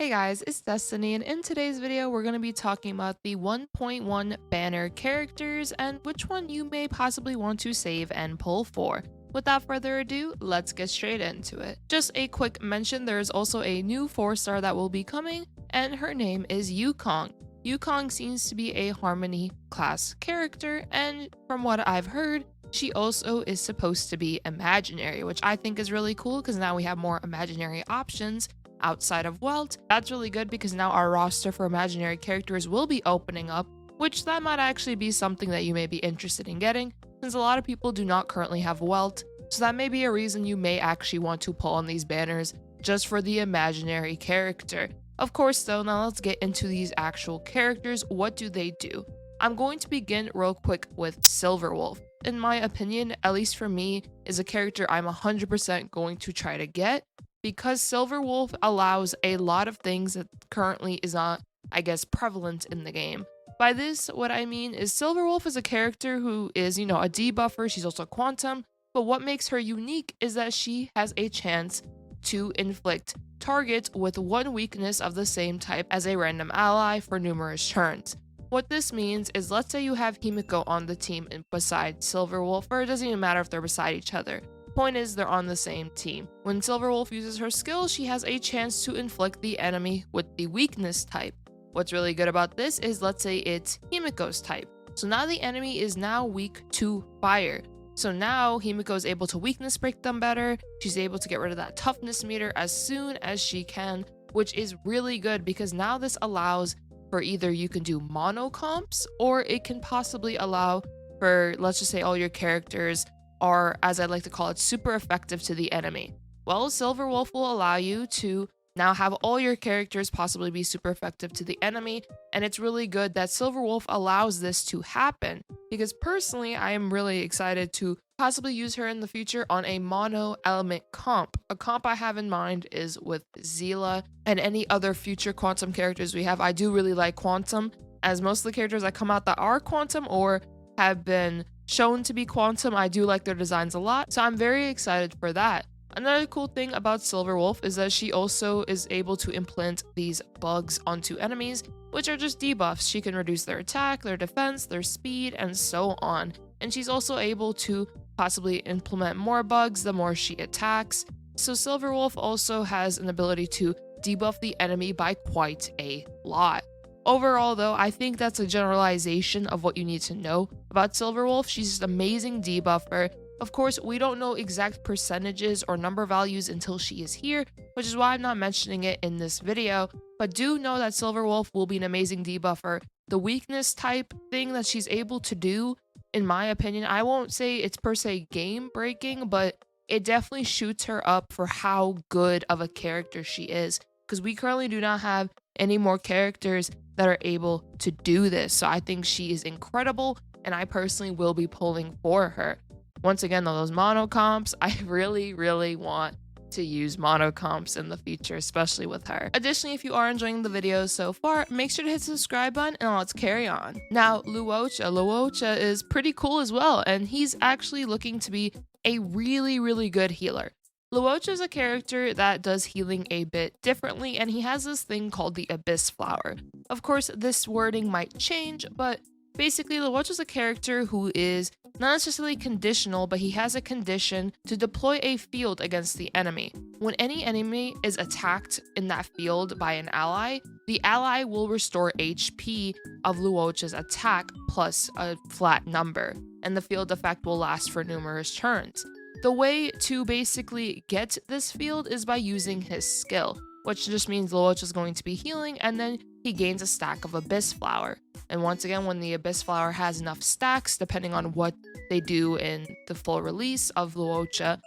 Hey guys, it's Destiny, and in today's video, we're going to be talking about the 1.1 banner characters and which one you may possibly want to save and pull for. Without further ado, let's get straight into it. Just a quick mention, there is also a new 4-star that will be coming, and her name is Yukong. Yukong seems to be a Harmony class character, and from what I've heard, she also is supposed to be imaginary, which I think is really cool because now we have more imaginary options outside of Welt. That's really good because now our roster for imaginary characters will be opening up, which that might actually be something that you may be interested in getting, since a lot of people do not currently have Welt, so that may be a reason you may actually want to pull on these banners just for the imaginary character. Of course though, now let's get into these actual characters. What do they do? I'm going to begin real quick with Silverwolf. In my opinion, at least for me, is a character I'm 100% going to try to get, because Silverwolf allows a lot of things that currently is not, I guess, prevalent in the game. By this, what I mean is Silverwolf is a character who is, a debuffer, she's also quantum, but what makes her unique is that she has a chance to inflict targets with one weakness of the same type as a random ally for numerous turns. What this means is, let's say you have Himiko on the team beside Silverwolf, or it doesn't even matter if they're beside each other. Point is, they're on the same team. When Silverwolf uses her skill, she has a chance to inflict the enemy with the weakness type. What's really good about this is, let's say it's Himiko's type. So now the enemy is now weak to fire. So now Himiko is able to weakness break them better. She's able to get rid of that toughness meter as soon as she can, which is really good because now this allows for either you can do mono comps, or it can possibly allow for, let's just say, all your characters are, as I like to call it, super effective to the enemy. Well, Silverwolf will allow you to now have all your characters possibly be super effective to the enemy, and it's really good that Silverwolf allows this to happen, because personally I am really excited to possibly use her in the future on a mono element comp. A comp I have in mind is with Zila and any other future quantum characters we have. I do really like quantum, as most of the characters that come out that are quantum or have been shown to be quantum, I do like their designs a lot, so I'm very excited for that. Another cool thing about Silverwolf is that she also is able to implant these bugs onto enemies, which are just debuffs. She can reduce their attack, their defense, their speed, and so on. And she's also able to possibly implement more bugs the more she attacks. So Silverwolf also has an ability to debuff the enemy by quite a lot. Overall though, I think that's a generalization of what you need to know about Silverwolf. She's just an amazing debuffer. Of course, we don't know exact percentages or number values until she is here, which is why I'm not mentioning it in this video, but do know that Silverwolf will be an amazing debuffer. The weakness type thing that she's able to do, in my opinion, I won't say it's per se game breaking, but it definitely shoots her up for how good of a character she is, because we currently do not have any more characters that are able to do this. So I think she is incredible, and I personally will be pulling for her. Once again, though, those mono comps, I really want to use mono comps in the future, especially with her. Additionally, if you are enjoying the videos so far, make sure to hit the subscribe button and let's carry on. Now, Luocha is pretty cool as well, and he's actually looking to be a really good healer. Luocha is a character that does healing a bit differently, and he has this thing called the Abyss Flower. Of course, this wording might change, but basically, Luocha is a character who is not necessarily conditional, but he has a condition to deploy a field against the enemy. When any enemy is attacked in that field by an ally, the ally will restore HP of Luocha's attack plus a flat number, and the field effect will last for numerous turns. The way to basically get this field is by using his skill, which just means Luocha is going to be healing, and then he gains a stack of Abyss Flower. And once again, when the Abyss Flower has enough stacks, depending on what they do in the full release of Luocha,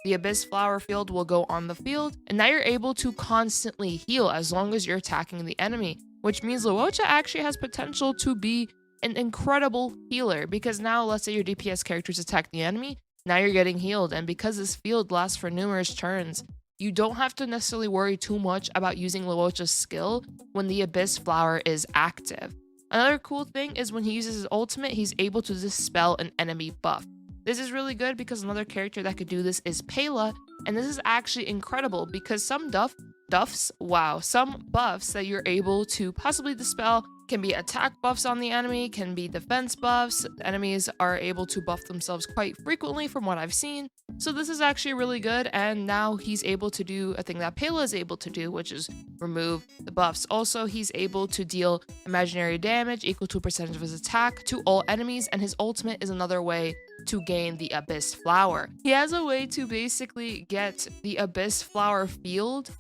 the Abyss Flower field will go on the field, and now you're able to constantly heal as long as you're attacking the enemy, which means Luocha actually has potential to be an incredible healer, because now let's say your DPS characters attack the enemy, now you're getting healed, and because this field lasts for numerous turns, you don't have to necessarily worry too much about using Luocha's skill when the Abyss Flower is active. Another cool thing is when he uses his ultimate, he's able to dispel an enemy buff. This is really good because another character that could do this is Pela, and this is actually incredible because some buffs. Wow, some buffs that you're able to possibly dispel can be attack buffs on the enemy, can be defense buffs. Enemies are able to buff themselves quite frequently from what I've seen. So this is actually really good, and now he's able to do a thing that Pela is able to do, which is remove the buffs. Also, he's able to deal imaginary damage equal to a percentage of his attack to all enemies, and his ultimate is another way to gain the Abyss Flower. He has a way to basically get the Abyss Flower field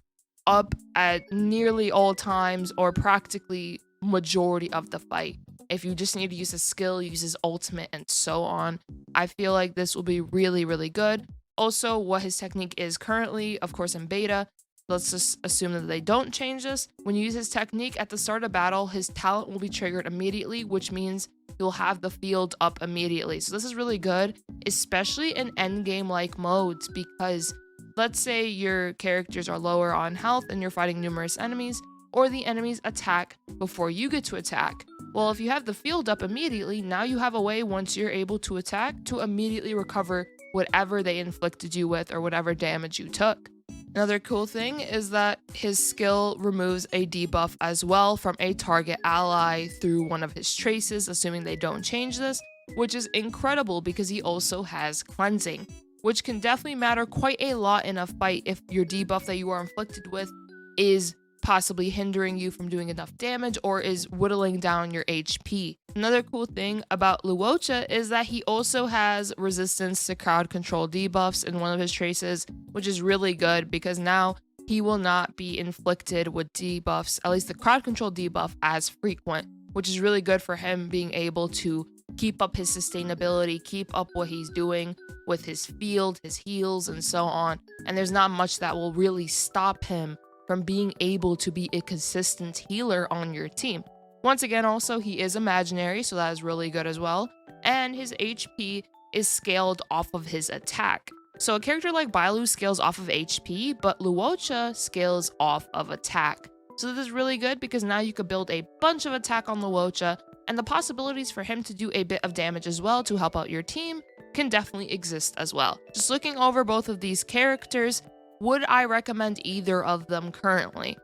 up at nearly all times or practically majority of the fight. If you just need to use a skill, use his ultimate, and so on. I feel like this will be really, really good. Also, what his technique is currently, of course, in beta, let's just assume that they don't change this. When you use his technique at the start of battle, his talent will be triggered immediately, which means you'll have the field up immediately. So this is really good, especially in endgame-like modes, because let's say your characters are lower on health and you're fighting numerous enemies, or the enemies attack before you get to attack. Well, if you have the field up immediately, now you have a way, once you're able to attack, to immediately recover whatever they inflicted you with or whatever damage you took. Another cool thing is that his skill removes a debuff as well from a target ally through one of his traces, assuming they don't change this, which is incredible because he also has cleansing, which can definitely matter quite a lot in a fight if your debuff that you are inflicted with is possibly hindering you from doing enough damage or is whittling down your HP. Another cool thing about Luocha is that he also has resistance to crowd control debuffs in one of his traces, which is really good because now he will not be inflicted with debuffs, at least the crowd control debuff, as frequent, which is really good for him being able to keep up his sustainability, keep up what he's doing with his field, his heals, and so on. And there's not much that will really stop him from being able to be a consistent healer on your team. Once again, also, he is imaginary, so that is really good as well. And his HP is scaled off of his attack. So a character like Bailu scales off of HP, but Luocha scales off of attack. So this is really good because now you could build a bunch of attack on Luocha, and the possibilities for him to do a bit of damage as well to help out your team can definitely exist as well. Just looking over both of these characters, would I recommend either of them currently?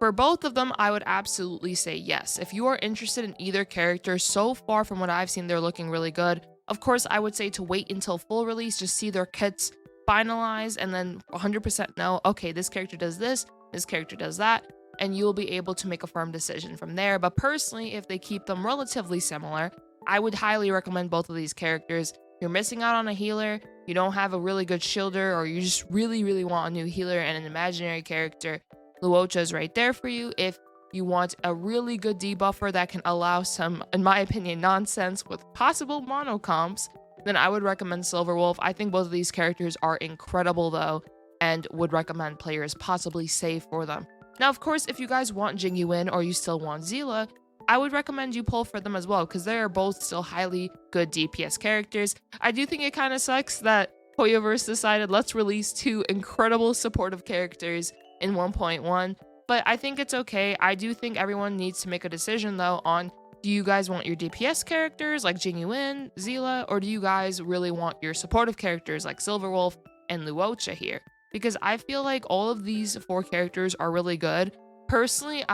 For both of them, I would absolutely say yes. If you are interested in either character, so far from what I've seen, they're looking really good. Of course, I would say to wait until full release, just see their kits finalized, and then 100% know, okay, this character does this character does that, and you'll be able to make a firm decision from there. But personally, if they keep them relatively similar, I would highly recommend both of these characters. You're missing out on a healer, you don't have a really good shielder, or you just really, really want a new healer and an imaginary character, Luocha is right there for you. If you want a really good debuffer that can allow some, in my opinion, nonsense with possible mono comps, then I would recommend Silverwolf. I think both of these characters are incredible though, and would recommend players possibly save for them. Now, of course, if you guys want Jingyuin or you still want Zila, I would recommend you pull for them as well, because they are both still highly good DPS characters. I do think it kind of sucks that HoYoverse decided let's release two incredible supportive characters in 1.1, but I think it's okay. I do think everyone needs to make a decision though on, do you guys want your DPS characters like Jingyuin, Zila, or do you guys really want your supportive characters like Silverwolf and Luocha here? Because I feel like all of these four characters are really good. Personally,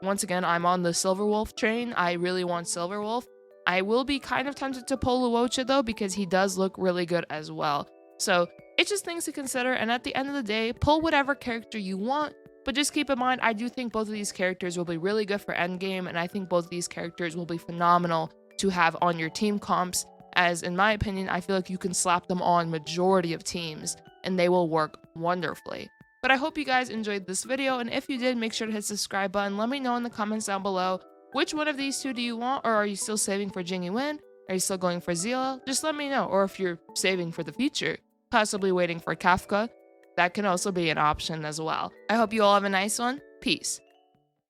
once again, I'm on the Silverwolf train. I really want Silverwolf. I will be kind of tempted to pull Luocha though, because he does look really good as well. So it's just things to consider, and at the end of the day, pull whatever character you want, but just keep in mind, I do think both of these characters will be really good for endgame, and I think both of these characters will be phenomenal to have on your team comps, as in my opinion, I feel like you can slap them on majority of teams, and they will work wonderfully. But I hope you guys enjoyed this video, and if you did, make sure to hit the subscribe button. Let me know in the comments down below, which one of these two do you want, or are you still saving for Jingyuin? Are you still going for Zila? Just let me know, or if you're saving for the future, possibly waiting for Kafka, that can also be an option as well. I hope you all have a nice one. Peace.